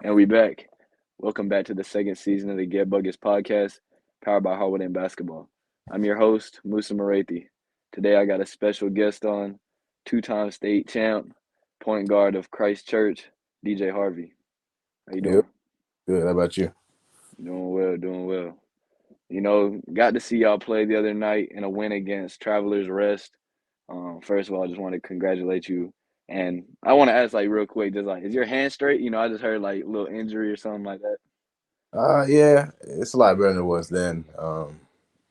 And we back. Welcome back to the second season of the Get Buckets podcast, powered by Harvard and Basketball. I'm your host, Musa Marathi. Today I got a special guest on, two-time state champ, point guard of Christ Church, DJ Harvey. How you Yep, doing? good. How about you? Doing well, doing well. Got to see y'all play the other night in a win against Travelers Rest. First of all, I just want to congratulate you. And I want to ask, like, real quick, just like, is your hand straight? I just heard like a little injury or something like that. Yeah, it's a lot better than it was then.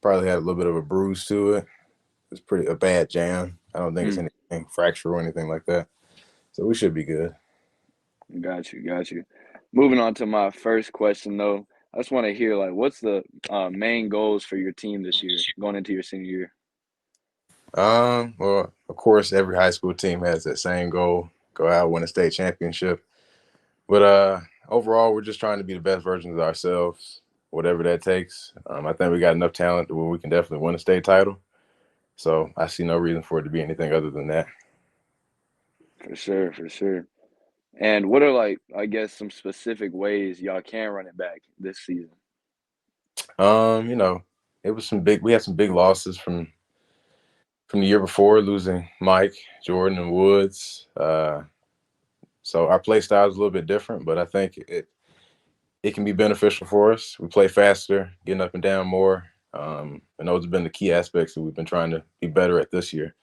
Probably had a little bit of a bruise to it. It's pretty a bad jam. I don't think it's Mm. anything fracture or anything like that. So we should be good. Got you, got you. Moving on to my first question, though, I just want to hear like, what's the main goals for your team this year, going into your senior year? Well, of course, every high school team has that same goal: go out, win a state championship. But overall, we're just trying to be the best versions of ourselves, whatever that takes. I think we got enough talent where we can definitely win a state title. So I see no reason for it to be anything other than that. For sure, for sure. And what are like, I guess, some specific ways y'all can run it back this season? Um, you know, it was some big. We had some big losses from the year before, losing Mike, Jordan, and Woods. So our play style is a little bit different, but I think it can be beneficial for us. We play faster, getting up and down more, and those have been the key aspects that we've been trying to be better at this year.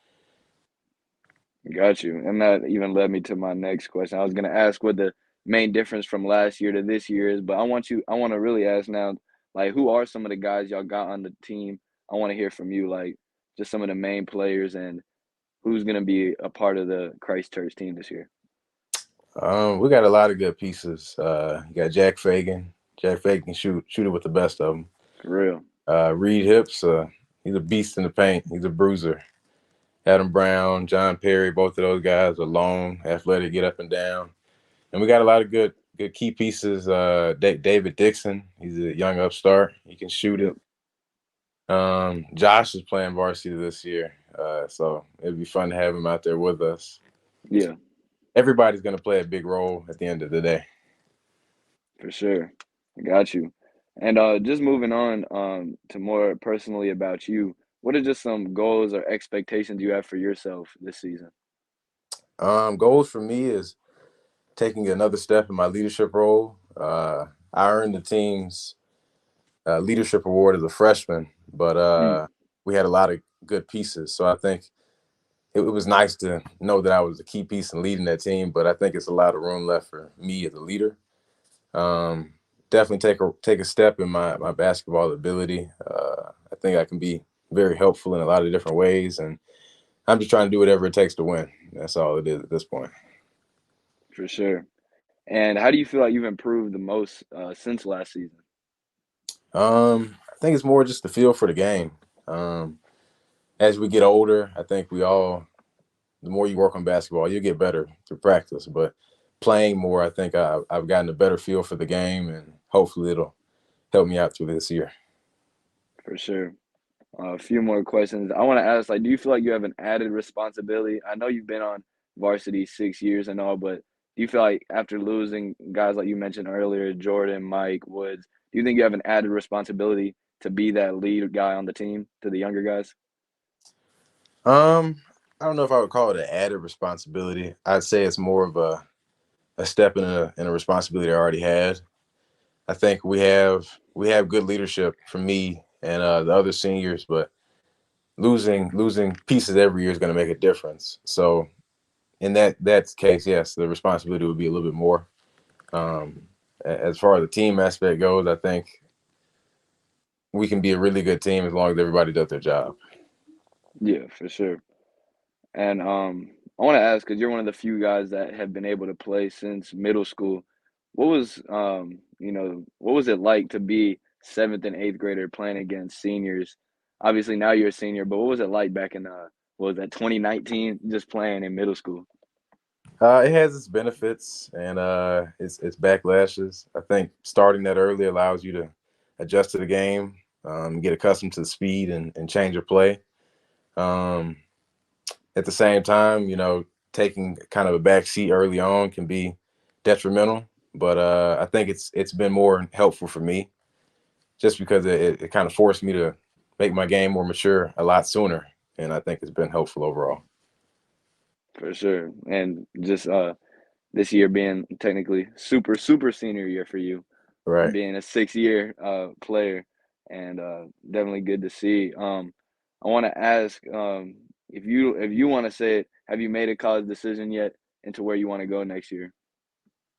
Got you. And that even led me to my next question. I was going to ask what the main difference from last year to this year is, but I want to really ask now, like, who are some of the guys y'all got on the team? I want to hear from you, like, just some of the main players and who's going to be a part of the Christchurch team this year. We got a lot of good pieces. You got Jack Fagan. Jack Fagan can shoot it with the best of them. For real. Reed Hips, he's a beast in the paint. He's a bruiser. Adam Brown, John Perry, both of those guys are long, athletic, get up and down. And we got a lot of good key pieces. David Dixon, he's a young upstart. He can shoot Yep. it. Josh is playing varsity this year, so it'd be fun to have him out there with us. Yeah, Everybody's going to play a big role at the end of the day. for sure. I got you. And just moving on to more personally about you, what are just some goals or expectations you have for yourself this season? Goals for me is taking another step in my leadership role. I earned the team's leadership award as a freshman, but Mm. we had a lot of good pieces. So I think it was nice to know that I was a key piece in leading that team. But I think it's a lot of room left for me as a leader. Um, Definitely take a step in my basketball ability. I think I can be very helpful in a lot of different ways, and I'm just trying to do whatever it takes to win. That's all it is at this point. For sure. And how do you feel like you've improved the most since last season? I think it's more just the feel for the game. Um, as we get older, I think the more you work on basketball, you get better through practice. But playing more, I think I've gotten a better feel for the game, and hopefully it'll help me out through this year. For sure. A few more questions. I want to ask, like, do you feel like you have an added responsibility? I know you've been on varsity 6 years and all, but do you feel like after losing guys like you mentioned earlier, Jordan, Mike, Woods, do you think you have an added responsibility to be that lead guy on the team to the younger guys? Um, I don't know if I would call it an added responsibility. I'd say it's more of a step in a responsibility I already had. I think we have good leadership from me and the other seniors, but losing pieces every year is going to make a difference. So in that case, yes, the responsibility would be a little bit more. Um, as far as the team aspect goes, I think we can be a really good team as long as everybody does their job. Yeah, for sure. And I want to ask because you're one of the few guys that have been able to play since middle school. What was it like to be seventh and eighth grader playing against seniors? Obviously, now you're a senior, but what was it like back in what was that 2019, just playing in middle school? It has its benefits and its backlashes. I think starting that early allows you to adjust to the game, get accustomed to the speed and change your play. Um, at the same time, taking kind of a back seat early on can be detrimental. but I think it's been more helpful for me just because it kind of forced me to make my game more mature a lot sooner, and I think it's been helpful overall. For sure. And just this year being technically super senior year for you, Right. being a 6 year player, and definitely good to see. I want to ask if you want to say it, have you made a college decision yet into where you want to go next year?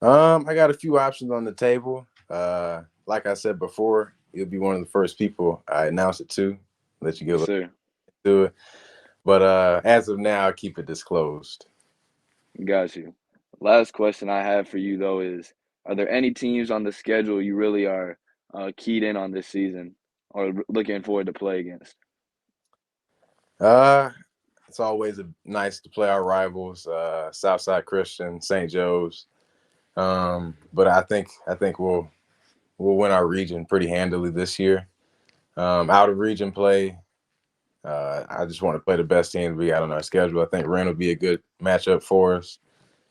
I got a few options on the table. Like I said before, you'll be one of the first people I announce it to, let you get a Yes, little sir. to it. But as of now, I'll keep it disclosed. Got you. Last question I have for you though is: are there any teams on the schedule you really are keyed in on this season, or looking forward to play against? Uh, it's always nice to play our rivals, Southside Christian, St. Joe's. But I think we'll win our region pretty handily this year. Out of region play, I just want to play the best teams we got on our schedule. I think Ren will be a good matchup for us.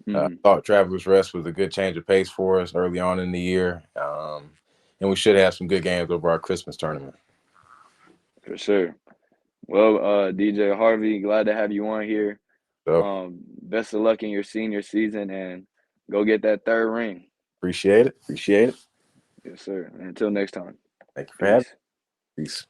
Hmm. Thought Travelers Rest was a good change of pace for us early on in the year. And we should have some good games over our Christmas tournament. For sure. Well, DJ Harvey, glad to have you on here. So Best of luck in your senior season and go get that third ring. appreciate it. Appreciate it. Yes, sir. Until next time. Thank you for having Peace. me. Peace.